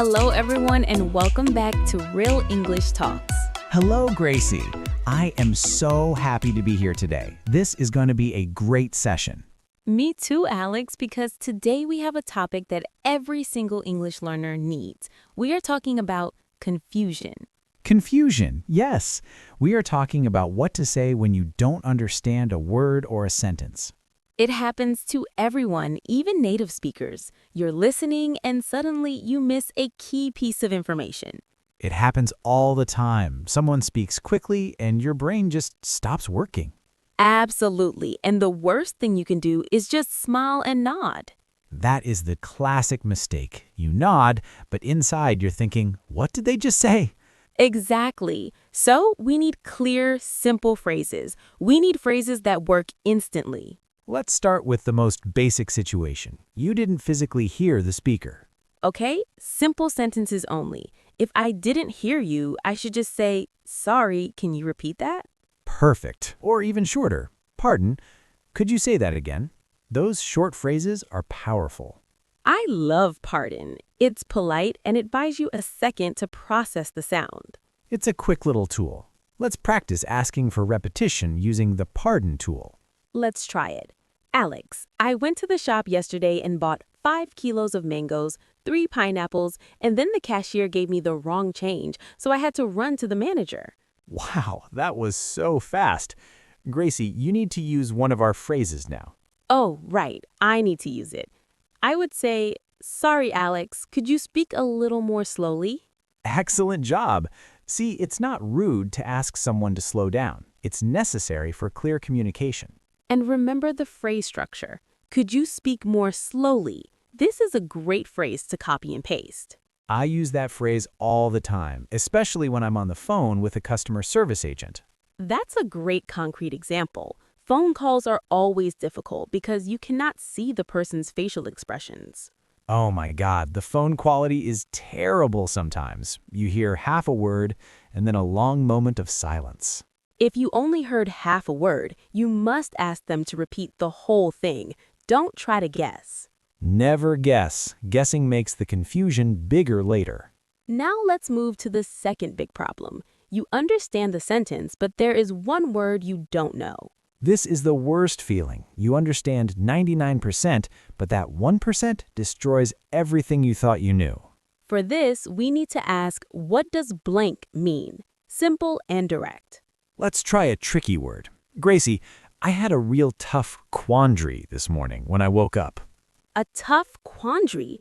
Hello, everyone, and welcome back to Real English Talks. Hello, Gracie. I am so happy to be here today. This is going to be a great session. Me too, Alex, because today we have a topic that every single English learner needs. We are talking about confusion. Confusion, yes. We are talking about what to say when you don't understand a word or a sentence. It happens to everyone, even native speakers. You're listening and suddenly you miss a key piece of information. It happens all the time. Someone speaks quickly and your brain just stops working. Absolutely. And the worst thing you can do is just smile and nod. That is the classic mistake. You nod, but inside you're thinking, what did they just say? Exactly. So we need clear, simple phrases. We need phrases that work instantly. Let's start with the most basic situation. You didn't physically hear the speaker. Okay? Simple sentences only. If I didn't hear you, I should just say, sorry, can you repeat that? Perfect. Or even shorter. Pardon, could you say that again? Those short phrases are powerful. I love pardon. It's polite and it buys you a second to process the sound. It's a quick little tool. Let's practice asking for repetition using the pardon tool. Let's try it. Alex, I went to the shop yesterday and bought 5 kilos of mangoes, 3 pineapples, and then the cashier gave me the wrong change, so I had to run to the manager. Wow, that was so fast. Gracie, you need to use one of our phrases now. Oh, right, I need to use it. I would say, sorry, Alex, could you speak a little more slowly? Excellent job. See, it's not rude to ask someone to slow down. It's necessary for clear communication. And remember the phrase structure. Could you speak more slowly? This is a great phrase to copy and paste. I use that phrase all the time, especially when I'm on the phone with a customer service agent. That's a great concrete example. Phone calls are always difficult because you cannot see the person's facial expressions. Oh my God, the phone quality is terrible sometimes. You hear half a word and then a long moment of silence. If you only heard half a word, you must ask them to repeat the whole thing. Don't try to guess. Never guess. Guessing makes the confusion bigger later. Now let's move to the second big problem. You understand the sentence, but there is one word you don't know. This is the worst feeling. You understand 99%, but that 1% destroys everything you thought you knew. For this, we need to ask, what does blank mean? Simple and direct. Let's try a tricky word. Gracie, I had a real tough quandary this morning when I woke up. A tough quandary?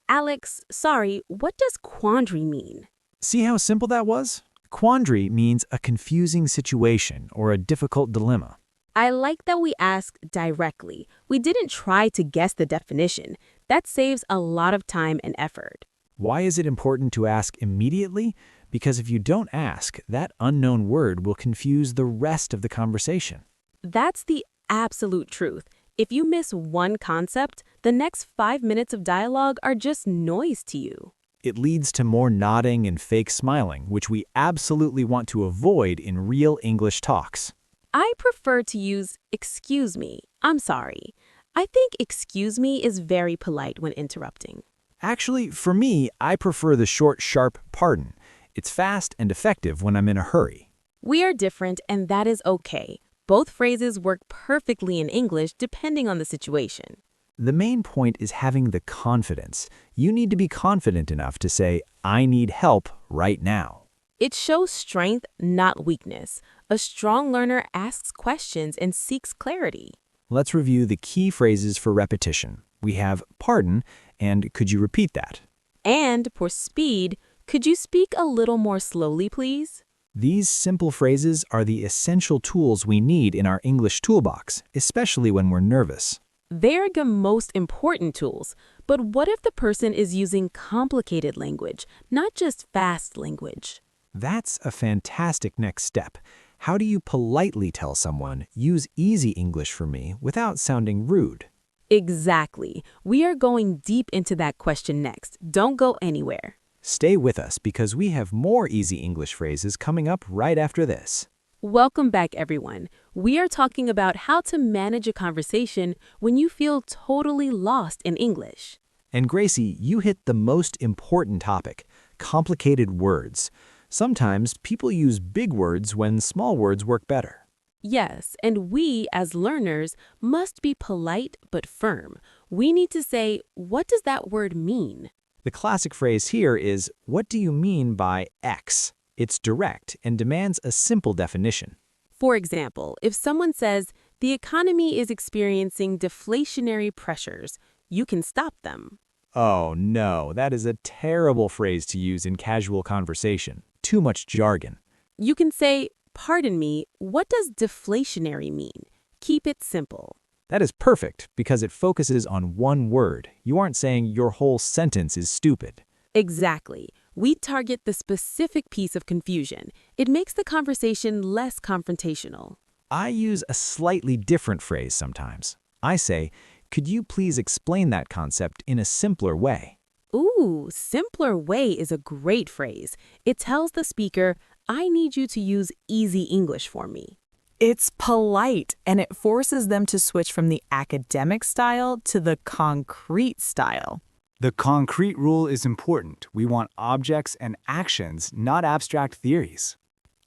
Alex, sorry, what does quandary mean? See how simple that was? Quandary means a confusing situation or a difficult dilemma. I like that we asked directly. We didn't try to guess the definition. That saves a lot of time and effort. Why is it important to ask immediately? Because if you don't ask, that unknown word will confuse the rest of the conversation. That's the absolute truth. If you miss one concept, the next 5 minutes of dialogue are just noise to you. It leads to more nodding and fake smiling, which we absolutely want to avoid in real English talks. I prefer to use excuse me. I'm sorry. I think excuse me is very polite when interrupting. Actually, for me, I prefer the short, sharp pardon. It's fast and effective when I'm in a hurry. We are different, and that is okay. Both phrases work perfectly in English depending on the situation. The main point is having the confidence. You need to be confident enough to say, I need help right now. It shows strength, not weakness. A strong learner asks questions and seeks clarity. Let's review the key phrases for repetition. We have pardon and could you repeat that? And for speed, could you speak a little more slowly, please? These simple phrases are the essential tools we need in our English toolbox, especially when we're nervous. They're the most important tools. But what if the person is using complicated language, not just fast language? That's a fantastic next step. How do you politely tell someone, use easy English for me without sounding rude? Exactly. We are going deep into that question next. Don't go anywhere. Stay with us because we have more easy English phrases coming up right after this. Welcome back, everyone. We are talking about how to manage a conversation when you feel totally lost in English. And Gracie, you hit the most important topic, complicated words. Sometimes people use big words when small words work better. Yes, and we, as learners, must be polite but firm. We need to say, what does that word mean? The classic phrase here is, what do you mean by X? It's direct and demands a simple definition. For example, if someone says, the economy is experiencing deflationary pressures, you can stop them. Oh no, that is a terrible phrase to use in casual conversation. Too much jargon. You can say, pardon me, what does deflationary mean? Keep it simple. That is perfect because it focuses on one word. You aren't saying your whole sentence is stupid. Exactly. We target the specific piece of confusion. It makes the conversation less confrontational. I use a slightly different phrase sometimes. I say, could you please explain that concept in a simpler way? Ooh, simpler way is a great phrase. It tells the speaker, I need you to use easy English for me. It's polite, and it forces them to switch from the academic style to the concrete style. The concrete rule is important. We want objects and actions, not abstract theories.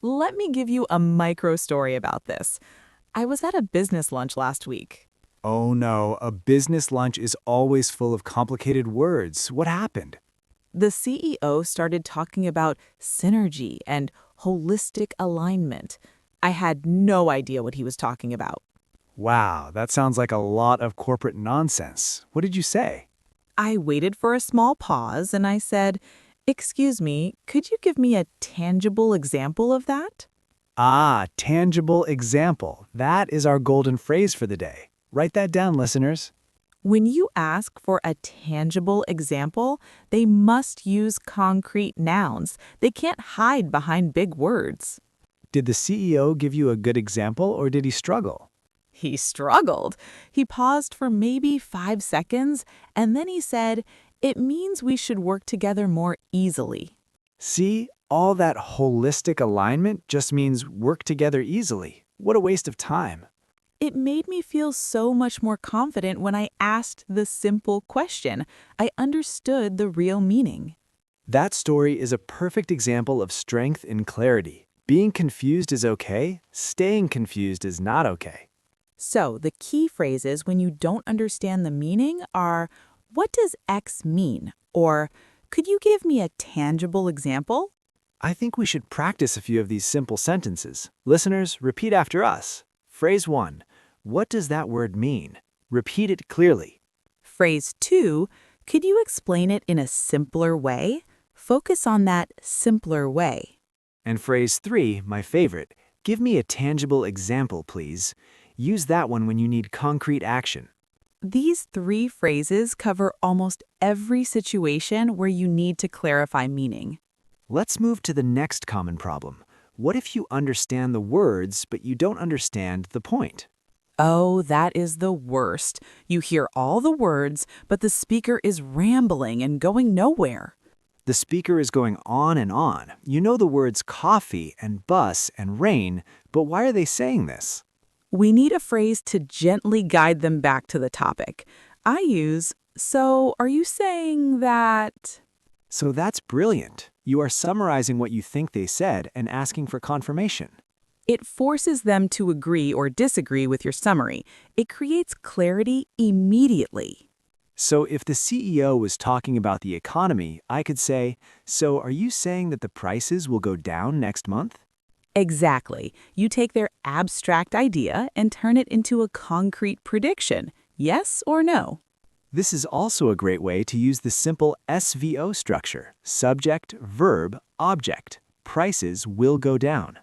Let me give you a micro story about this. I was at a business lunch last week. Oh no, a business lunch is always full of complicated words. What happened? The CEO started talking about synergy and holistic alignment. I had no idea what he was talking about. Wow, that sounds like a lot of corporate nonsense. What did you say? I waited for a small pause and I said, "Excuse me, could you give me a tangible example of that?" Ah, tangible example. That is our golden phrase for the day. Write that down, listeners. When you ask for a tangible example, they must use concrete nouns. They can't hide behind big words. Did the CEO give you a good example or did he struggle? He struggled. He paused for maybe 5 seconds, and then he said, "It means we should work together more easily." See, all that holistic alignment just means work together easily. What a waste of time. It made me feel so much more confident when I asked the simple question. I understood the real meaning. That story is a perfect example of strength in clarity. Being confused is okay, staying confused is not okay. So the key phrases when you don't understand the meaning are, what does X mean? Or, could you give me a tangible example? I think we should practice a few of these simple sentences. Listeners, repeat after us. Phrase 1. What does that word mean? Repeat it clearly. Phrase 2, could you explain it in a simpler way? Focus on that simpler way. And phrase 3, my favorite. Give me a tangible example, please. Use that one when you need concrete action. These 3 phrases cover almost every situation where you need to clarify meaning. Let's move to the next common problem. What if you understand the words, but you don't understand the point? Oh, that is the worst. You hear all the words, but the speaker is rambling and going nowhere. The speaker is going on and on. You know the words coffee and bus and rain, but why are they saying this? We need a phrase to gently guide them back to the topic. I use, so are you saying that? So that's brilliant. You are summarizing what you think they said and asking for confirmation. It forces them to agree or disagree with your summary. It creates clarity immediately. So if the CEO was talking about the economy, I could say, so are you saying that the prices will go down next month? Exactly. You take their abstract idea and turn it into a concrete prediction. Yes or no? This is also a great way to use the simple SVO structure, subject, verb, object. Prices will go down.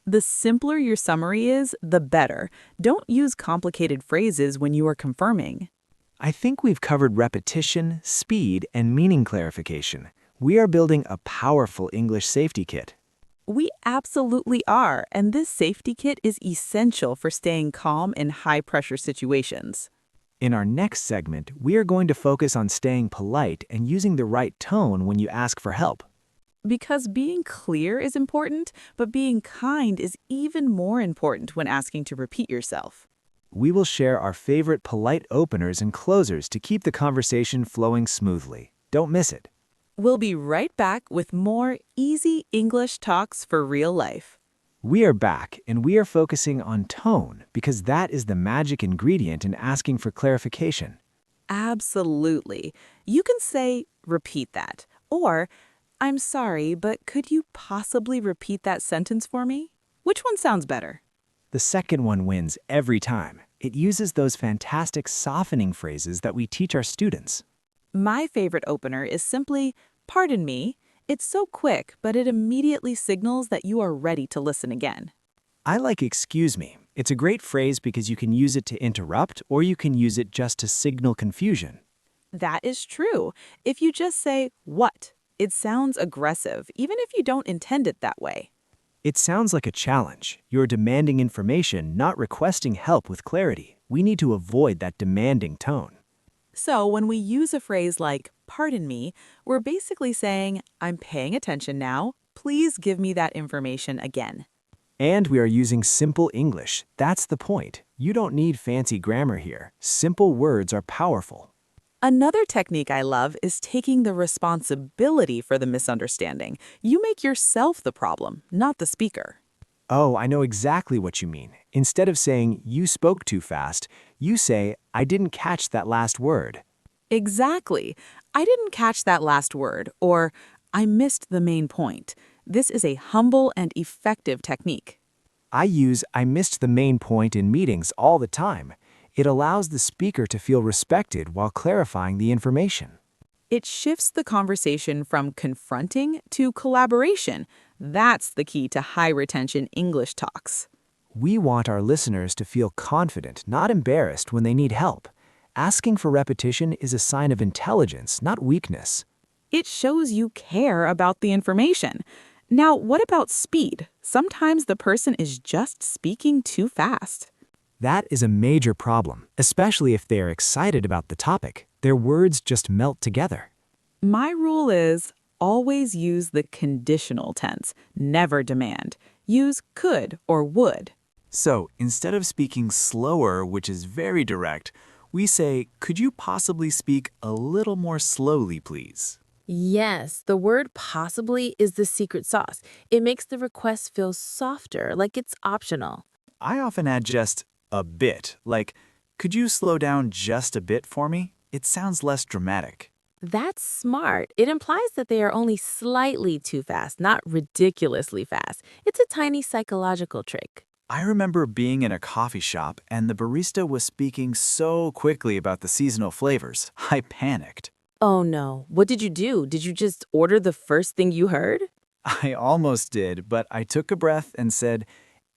The simpler your summary is, the better. Don't use complicated phrases when you are confirming. I think we've covered repetition, speed, and meaning clarification. We are building a powerful English safety kit. We absolutely are, and this safety kit is essential for staying calm in high-pressure situations. In our next segment, we are going to focus on staying polite and using the right tone when you ask for help. Because being clear is important, but being kind is even more important when asking to repeat yourself. We will share our favorite polite openers and closers to keep the conversation flowing smoothly. Don't miss it. We'll be right back with more easy English talks for real life. We are back, and we are focusing on tone because that is the magic ingredient in asking for clarification. Absolutely. You can say, repeat that, or, I'm sorry, but could you possibly repeat that sentence for me? Which one sounds better? The second one wins every time. It uses those fantastic softening phrases that we teach our students. My favorite opener is simply, pardon me. It's so quick, but it immediately signals that you are ready to listen again. I like excuse me. It's a great phrase because you can use it to interrupt or you can use it just to signal confusion. That is true. If you just say, what? It sounds aggressive, even if you don't intend it that way. It sounds like a challenge. You're demanding information, not requesting help with clarity. We need to avoid that demanding tone. So when we use a phrase like, pardon me, we're basically saying, I'm paying attention now. Please give me that information again. And we are using simple English. That's the point. You don't need fancy grammar here. Simple words are powerful. Another technique I love is taking the responsibility for the misunderstanding. You make yourself the problem, not the speaker. Oh, I know exactly what you mean. Instead of saying, you spoke too fast, you say, I didn't catch that last word. Exactly. I didn't catch that last word, or I missed the main point. This is a humble and effective technique. I missed the main point in meetings all the time. It allows the speaker to feel respected while clarifying the information. It shifts the conversation from confronting to collaboration. That's the key to high-retention English talks. We want our listeners to feel confident, not embarrassed when they need help. Asking for repetition is a sign of intelligence, not weakness. It shows you care about the information. Now, what about speed? Sometimes the person is just speaking too fast. That is a major problem, especially if they are excited about the topic. Their words just melt together. My rule is always use the conditional tense, never demand. Use could or would. So, instead of speaking slower, which is very direct, we say, could you possibly speak a little more slowly, please? Yes, the word possibly is the secret sauce. It makes the request feel softer, like it's optional. I often add just a bit, like, could you slow down just a bit for me? It sounds less dramatic. That's smart. It implies that they are only slightly too fast, not ridiculously fast. It's a tiny psychological trick. I remember being in a coffee shop and the barista was speaking so quickly about the seasonal flavors. I panicked. Oh no, what did you do? Did you just order the first thing you heard? I almost did, but I took a breath and said,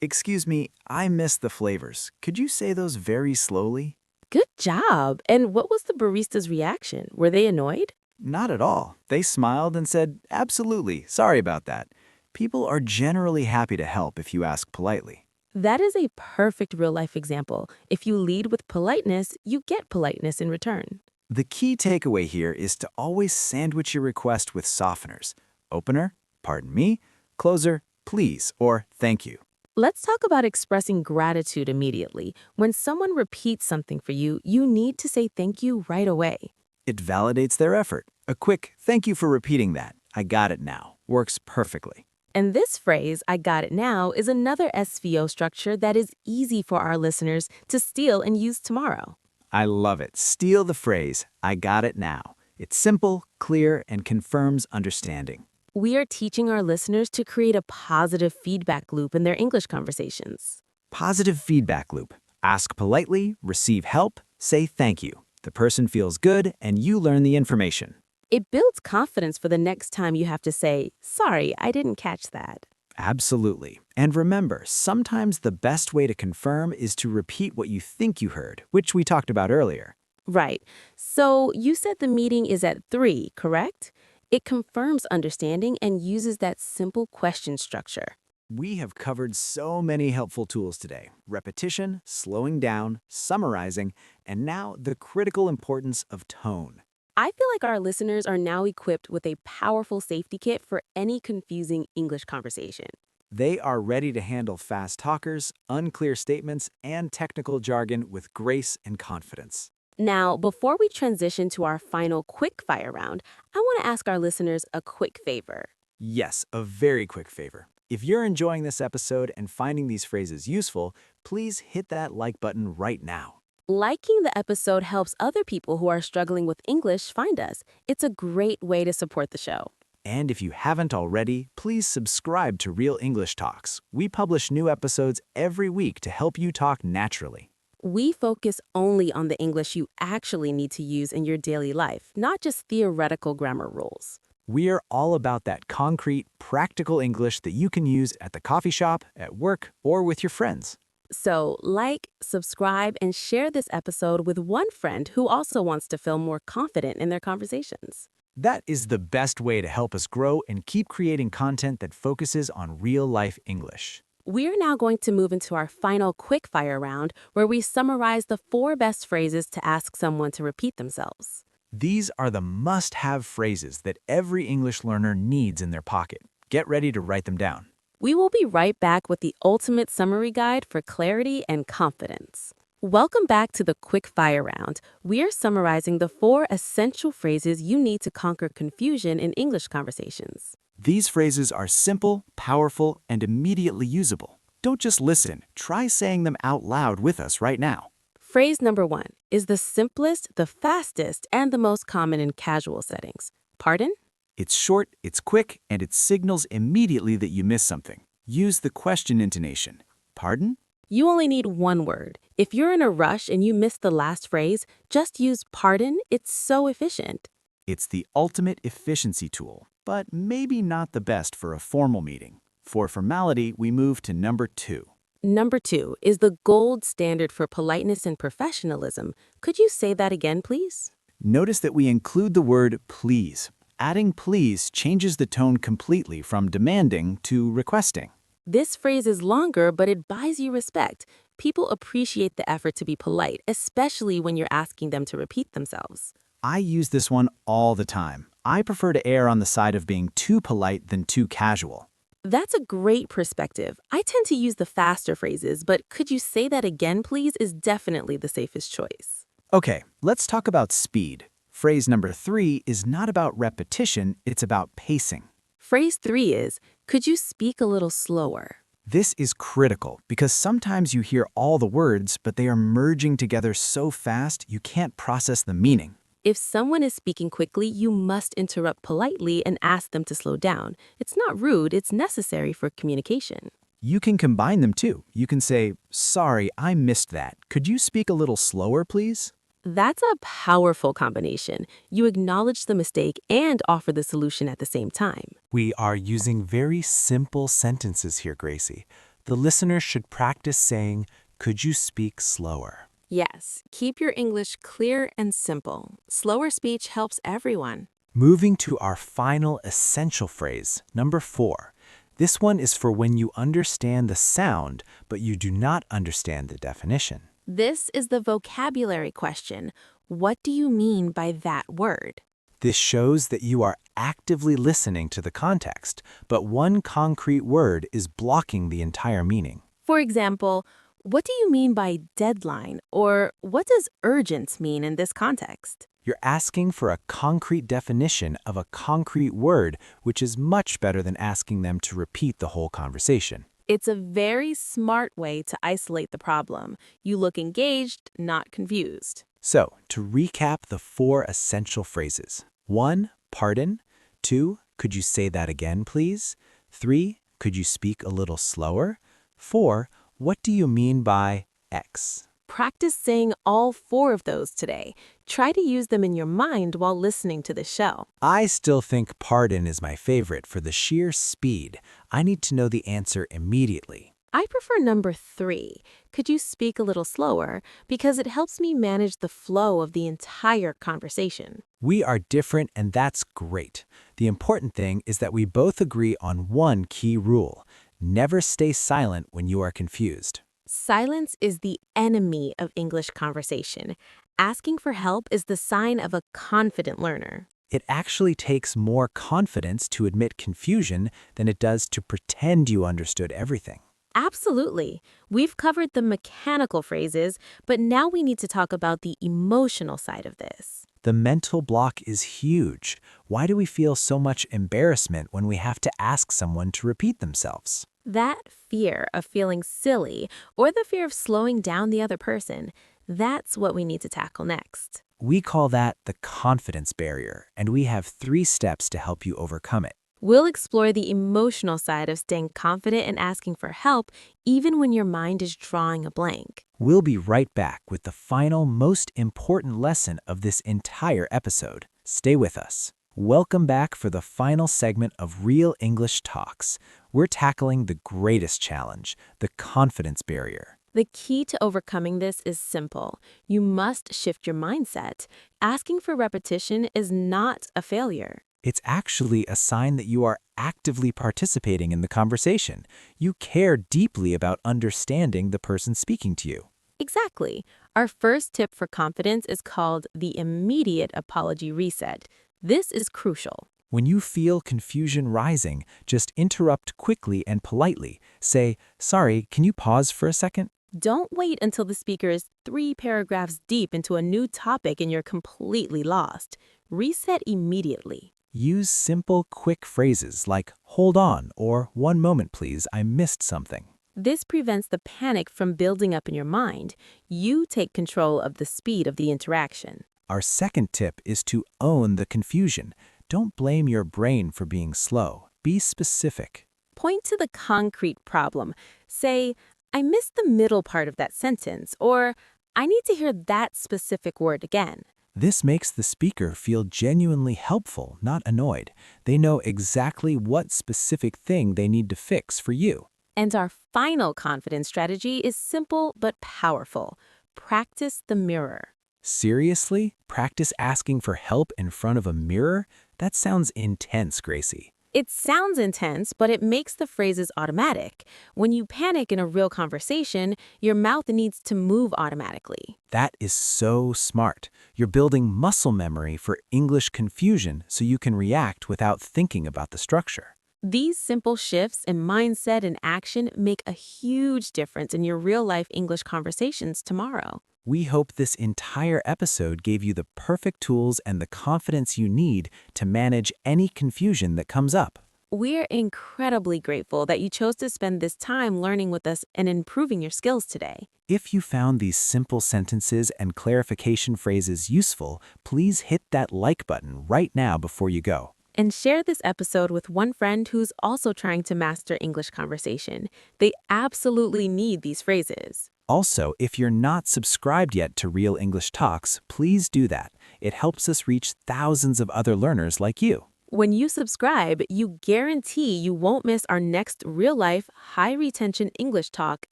excuse me, I missed the flavors. Could you say those very slowly? Good job. And what was the barista's reaction? Were they annoyed? Not at all. They smiled and said, absolutely, sorry about that. People are generally happy to help if you ask politely. That is a perfect real-life example. If you lead with politeness, you get politeness in return. The key takeaway here is to always sandwich your request with softeners. Opener, pardon me, closer, please, or thank you. Let's talk about expressing gratitude immediately. When someone repeats something for you, you need to say thank you right away. It validates their effort. A quick, thank you for repeating that. I got it now. Works perfectly. And this phrase, I got it now, is another SVO structure that is easy for our listeners to steal and use tomorrow. I love it. Steal the phrase, I got it now. It's simple, clear, and confirms understanding. We are teaching our listeners to create a positive feedback loop in their English conversations. Positive feedback loop. Ask politely, receive help, say thank you. The person feels good, and you learn the information. It builds confidence for the next time you have to say, sorry, I didn't catch that. Absolutely. And remember, sometimes the best way to confirm is to repeat what you think you heard, which we talked about earlier. Right. So you said the meeting is at 3, correct? It confirms understanding and uses that simple question structure. We have covered so many helpful tools today. Repetition, slowing down, summarizing, and now the critical importance of tone. I feel like our listeners are now equipped with a powerful safety kit for any confusing English conversation. They are ready to handle fast talkers, unclear statements, and technical jargon with grace and confidence. Now, before we transition to our final quick fire round, I want to ask our listeners a quick favor. Yes, a very quick favor. If you're enjoying this episode and finding these phrases useful, please hit that like button right now. Liking the episode helps other people who are struggling with English find us. It's a great way to support the show. And if you haven't already, please subscribe to Real English Talks. We publish new episodes every week to help you talk naturally. We focus only on the English you actually need to use in your daily life, not just theoretical grammar rules. We're all about that concrete, practical English that you can use at the coffee shop, at work, or with your friends. So, like, subscribe, and share this episode with one friend who also wants to feel more confident in their conversations. That is the best way to help us grow and keep creating content that focuses on real-life English. We're now going to move into our final quickfire round, where we summarize the 4 best phrases to ask someone to repeat themselves. These are the must-have phrases that every English learner needs in their pocket. Get ready to write them down. We will be right back with the ultimate summary guide for clarity and confidence. Welcome back to the quick fire round. We are summarizing the 4 essential phrases you need to conquer confusion in English conversations. These phrases are simple, powerful, and immediately usable. Don't just listen. Try saying them out loud with us right now. Phrase number 1 is the simplest, the fastest, and the most common in casual settings. Pardon? It's short, it's quick, and it signals immediately that you missed something. Use the question intonation. Pardon? You only need one word. If you're in a rush and you missed the last phrase, just use pardon. It's so efficient. It's the ultimate efficiency tool, but maybe not the best for a formal meeting. For formality, we move to number 2. Number 2 is the gold standard for politeness and professionalism. Could you say that again, please? Notice that we include the word please. Adding please changes the tone completely from demanding to requesting. This phrase is longer, but it buys you respect. People appreciate the effort to be polite, especially when you're asking them to repeat themselves. I use this one all the time. I prefer to err on the side of being too polite than too casual. That's a great perspective. I tend to use the faster phrases, but could you say that again, please, is definitely the safest choice. Okay, let's talk about speed. Phrase number 3 is not about repetition, it's about pacing. Phrase 3 is, could you speak a little slower? This is critical because sometimes you hear all the words, but they are merging together so fast you can't process the meaning. If someone is speaking quickly, you must interrupt politely and ask them to slow down. It's not rude, it's necessary for communication. You can combine them too. You can say, "Sorry, I missed that. Could you speak a little slower, please?" That's a powerful combination. You acknowledge the mistake and offer the solution at the same time. We are using very simple sentences here, Gracie. The listener should practice saying, "Could you speak slower?" Yes, keep your English clear and simple. Slower speech helps everyone. Moving to our final essential phrase, number 4. This one is for when you understand the sound, but you do not understand the definition. This is the vocabulary question. What do you mean by that word? This shows that you are actively listening to the context, but one concrete word is blocking the entire meaning. For example, what do you mean by deadline? Or what does urgent mean in this context? You're asking for a concrete definition of a concrete word, which is much better than asking them to repeat the whole conversation. It's a very smart way to isolate the problem. You look engaged, not confused. So, to recap the 4 essential phrases. 1. Pardon. 2. Could you say that again, please? 3. Could you speak a little slower? 4. What do you mean by X? Practice saying all 4 of those today. Try to use them in your mind while listening to the show. I still think pardon is my favorite for the sheer speed. I need to know the answer immediately. I prefer number 3. Could you speak a little slower? Because it helps me manage the flow of the entire conversation. We are different, and that's great. The important thing is that we both agree on one key rule. Never stay silent when you are confused. Silence is the enemy of English conversation. Asking for help is the sign of a confident learner. It actually takes more confidence to admit confusion than it does to pretend you understood everything. Absolutely. We've covered the mechanical phrases, but now we need to talk about the emotional side of this. The mental block is huge. Why do we feel so much embarrassment when we have to ask someone to repeat themselves? That fear of feeling silly or the fear of slowing down the other person, that's what we need to tackle next. We call that the confidence barrier, and we have 3 steps to help you overcome it. We'll explore the emotional side of staying confident and asking for help even when your mind is drawing a blank. We'll be right back with the final, most important lesson of this entire episode. Stay with us. Welcome back for the final segment of Real English Talks. We're tackling the greatest challenge, the confidence barrier. The key to overcoming this is simple. You must shift your mindset. Asking for repetition is not a failure. It's actually a sign that you are actively participating in the conversation. You care deeply about understanding the person speaking to you. Exactly. Our first tip for confidence is called the immediate apology reset. This is crucial. When you feel confusion rising, just interrupt quickly and politely. Say, "Sorry, can you pause for a second?" Don't wait until the speaker is 3 paragraphs deep into a new topic and you're completely lost. Reset immediately. Use simple, quick phrases like, "Hold on," or "One moment, please, I missed something." This prevents the panic from building up in your mind. You take control of the speed of the interaction. Our second tip is to own the confusion. Don't blame your brain for being slow. Be specific. Point to the concrete problem. Say, "I missed the middle part of that sentence," or "I need to hear that specific word again." This makes the speaker feel genuinely helpful, not annoyed. They know exactly what specific thing they need to fix for you. And our final confidence strategy is simple but powerful. Practice the mirror. Seriously? Practice asking for help in front of a mirror? That sounds intense, Gracie. It sounds intense, but it makes the phrases automatic. When you panic in a real conversation, your mouth needs to move automatically. That is so smart. You're building muscle memory for English confusion so you can react without thinking about the structure. These simple shifts in mindset and action make a huge difference in your real-life English conversations tomorrow. We hope this entire episode gave you the perfect tools and the confidence you need to manage any confusion that comes up. We're incredibly grateful that you chose to spend this time learning with us and improving your skills today. If you found these simple sentences and clarification phrases useful, please hit that like button right now before you go. And share this episode with one friend who's also trying to master English conversation. They absolutely need these phrases. Also, if you're not subscribed yet to Real English Talks, please do that. It helps us reach thousands of other learners like you. When you subscribe, you guarantee you won't miss our next real-life, high-retention English talk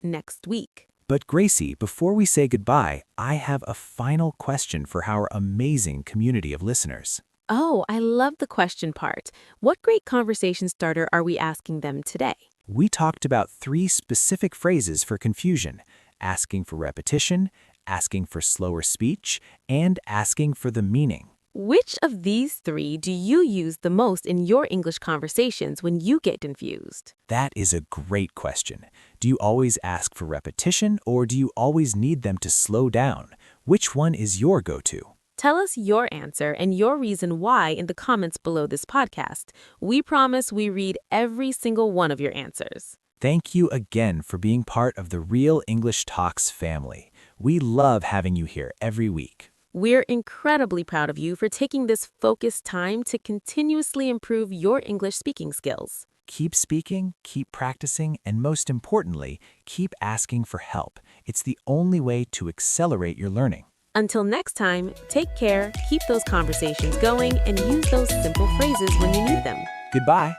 next week. But Gracie, before we say goodbye, I have a final question for our amazing community of listeners. Oh, I love the question part. What great conversation starter are we asking them today? We talked about 3 specific phrases for confusion: asking for repetition, asking for slower speech, and asking for the meaning. Which of these 3 do you use the most in your English conversations when you get confused? That is a great question. Do you always ask for repetition, or do you always need them to slow down? Which one is your go-to? Tell us your answer and your reason why in the comments below this podcast. We promise we read every single one of your answers. Thank you again for being part of the Real English Talks family. We love having you here every week. We're incredibly proud of you for taking this focused time to continuously improve your English speaking skills. Keep speaking, keep practicing, and most importantly, keep asking for help. It's the only way to accelerate your learning. Until next time, take care, keep those conversations going, and use those simple phrases when you need them. Goodbye.